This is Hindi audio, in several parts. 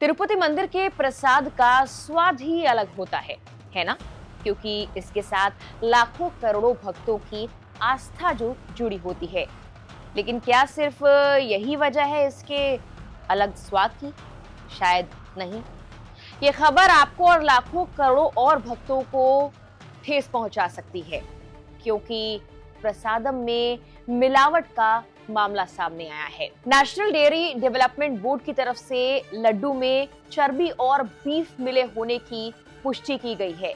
तिरुपति मंदिर के प्रसाद का स्वाद ही अलग होता है ना? क्योंकि इसके साथ लाखों करोड़ों भक्तों की आस्था जो जुड़ी होती है। लेकिन क्या सिर्फ यही वजह है इसके अलग स्वाद की? शायद नहीं। ये खबर आपको और लाखों करोड़ों और भक्तों को ठेस पहुंचा सकती है, क्योंकि प्रसादम में मिलावट का मामला सामने आया है। नेशनल डेयरी डेवलपमेंट बोर्ड की तरफ से लड्डू में चर्बी और बीफ मिले होने की पुष्टि की गई है।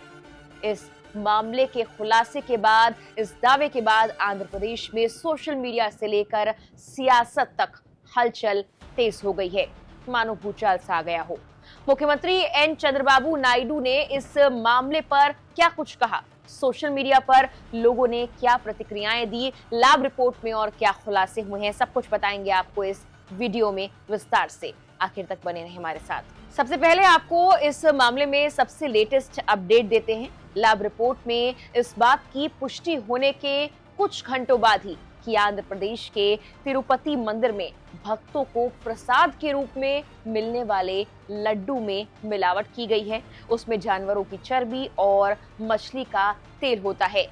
इस मामले के खुलासे के बाद, इस दावे के बाद आंध्र प्रदेश में सोशल मीडिया से लेकर सियासत तक हलचल तेज हो गई है, मानो भूचाल सा आ गया हो। मुख्यमंत्री एन चंद्रबाबू नायडू ने इस मामले पर क्या कुछ कहा, सोशल मीडिया पर लोगों ने क्या प्रतिक्रियाएं दी, लैब रिपोर्ट में और क्या खुलासे हुए हैं, सब कुछ बताएंगे आपको इस वीडियो में विस्तार से। आखिर तक बने रहें हमारे साथ। सबसे पहले आपको इस मामले में सबसे लेटेस्ट अपडेट देते हैं। लैब रिपोर्ट में इस बात की पुष्टि होने के कुछ घंटों बाद ही कि आंध्र प्रदेश के तिरुपति मंदिर में भक्तों को प्रसाद के रूप में मिलने वाले लड्डू में मिलावट की गई है। उसमें जानवरों की चर्बी और मछली का तेल होता है।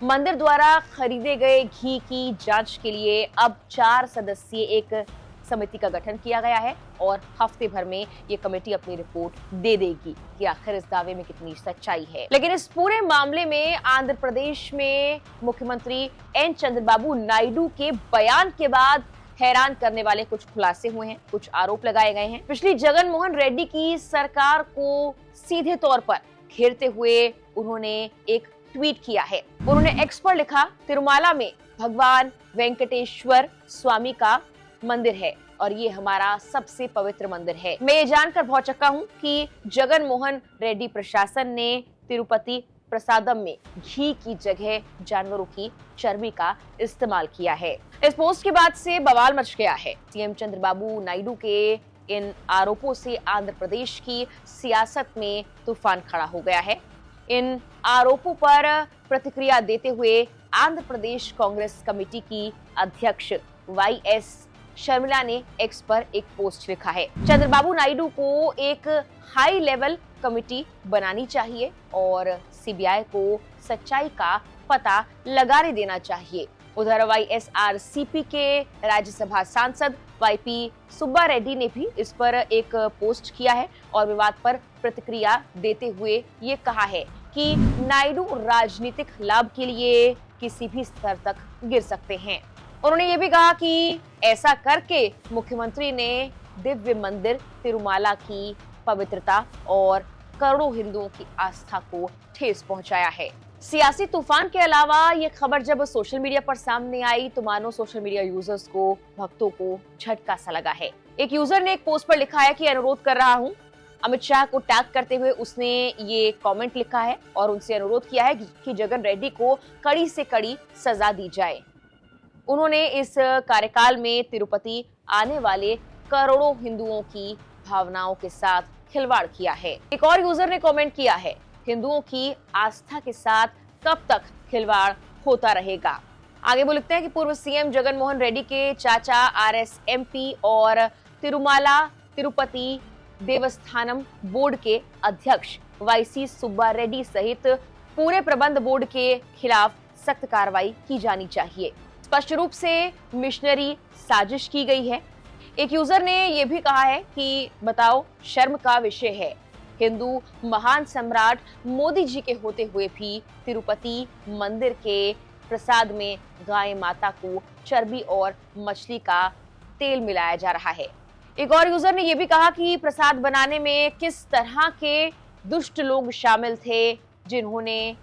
मंदिर द्वारा खरीदे गए घी की जांच के लिए अब 4 सदस्यीय एक समिति का गठन किया गया है और हफ्ते भर में ये कमेटी अपनी रिपोर्ट दे देगी कि आखिर इस दावे में कितनी सच्चाई है। लेकिन इस पूरे मामले में आंध्र प्रदेश में मुख्यमंत्री एन चंद्रबाबू नायडू के बयान के बाद हैरान करने वाले कुछ खुलासे हुए हैं, कुछ आरोप लगाए गए हैं। पिछली जगन मोहन रेड्डी की सरकार को सीधे तौर पर घेरते हुए उन्होंने एक ट्वीट किया है। उन्होंने एक्स पर लिखा, तिरुमाला में भगवान वेंकटेश्वर स्वामी का मंदिर है और ये हमारा सबसे पवित्र मंदिर है। मैं ये जानकर बहुत चक्का हूँ कि जगन मोहन रेड्डी प्रशासन ने तिरुपति प्रसादम में घी की जगह जानवरों की चर्बी का इस्तेमाल किया है। इस पोस्ट के बाद से बवाल मच गया है। सीएम चंद्रबाबू नायडू के इन आरोपों से आंध्र प्रदेश की सियासत में तूफान खड़ा हो गया है। इन आरोपों पर प्रतिक्रिया देते हुए आंध्र प्रदेश कांग्रेस कमेटी की अध्यक्ष वाईएस शर्मिला ने एक्स पर एक पोस्ट लिखा है। चंद्रबाबू नायडू को एक हाई लेवल कमेटी बनानी चाहिए और सीबीआई को सच्चाई का पता लगाने देना चाहिए। उधर वाईएसआरसीपी के राज्यसभा सांसद वाईपी सुब्बा रेड्डी ने भी इस पर एक पोस्ट किया है और विवाद पर प्रतिक्रिया देते हुए ये कहा है कि नायडू राजनीतिक लाभ के लिए किसी भी स्तर तक गिर सकते हैं। उन्होंने ये भी कहा कि ऐसा करके मुख्यमंत्री ने दिव्य मंदिर तिरुमाला की पवित्रता और करोड़ों हिंदुओं की आस्था को ठेस पहुंचाया है। सियासी तूफान के अलावा ये खबर जब सोशल मीडिया पर सामने आई तो मानो सोशल मीडिया यूजर्स को, भक्तों को झटका सा लगा है। एक यूजर ने एक पोस्ट पर लिखा है कि अनुरोध कर रहा हूं। अमित शाह को टैग करते हुए उसने ये कमेंट लिखा है और उनसे अनुरोध किया है कि जगन रेड्डी को कड़ी से कड़ी सजा दी जाए। उन्होंने इस कार्यकाल में तिरुपति आने वाले करोड़ों हिंदुओं की भावनाओं के साथ खिलवाड़ किया है। एक और यूजर ने कमेंट किया है, हिंदुओं की आस्था के साथ कब तक खिलवाड़ होता रहेगा। आगे वो लिखते हैं कि पूर्व सीएम जगन मोहन रेड्डी के चाचा आरएसएमपी और तिरुमाला तिरुपति देवस्थानम बोर्ड के अध्यक्ष वाईसी सुब्बा रेड्डी सहित पूरे प्रबंध बोर्ड के खिलाफ सख्त कार्रवाई की जानी चाहिए। स्पष्ट रूप से मिशनरी साजिश की गई है। एक यूजर ने यह भी कहा है कि बताओ, शर्म का विषय है, हिंदू महान सम्राट मोदी जी के होते हुए भी तिरुपति मंदिर के प्रसाद में गाय माता को चर्बी और मछली का तेल मिलाया जा रहा है। एक और यूजर ने यह भी कहा कि प्रसाद बनाने में किस तरह के दुष्ट लोग शामिल थे, जिन्होंने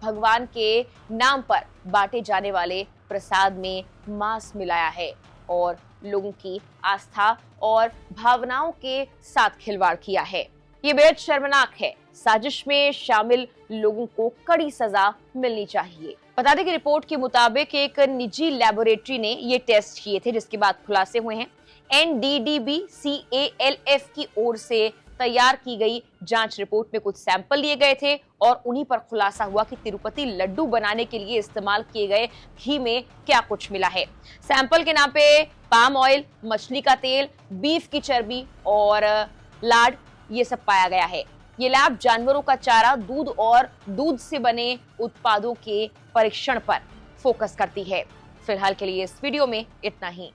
भगवान के नाम पर बांटे जाने वाले प्रसाद में मांस मिलाया है और लोगों की आस्था और भावनाओं के साथ खिलवाड़ किया है। ये बेहद शर्मनाक है। साजिश में शामिल लोगों को कड़ी सजा मिलनी चाहिए। बता दें कि रिपोर्ट के मुताबिक एक निजी लैबोरेटरी ने ये टेस्ट किए थे, जिसके बाद खुलासे हुए हैं। NDDB-CALF की ओर से तैयार की गई जांच रिपोर्ट में कुछ सैंपल लिए गए थे और उन्हीं पर खुलासा हुआ कि तिरुपति लड्डू बनाने के लिए इस्तेमाल किए गए घी में क्या कुछ मिला है। सैंपल के नाम पे पाम ऑयल, मछली का तेल, बीफ की चर्बी और लाड, ये सब पाया गया है। ये लैब जानवरों का चारा, दूध और दूध से बने उत्पादों के परीक्षण पर फोकस करती है। फिलहाल के लिए इस वीडियो में इतना ही।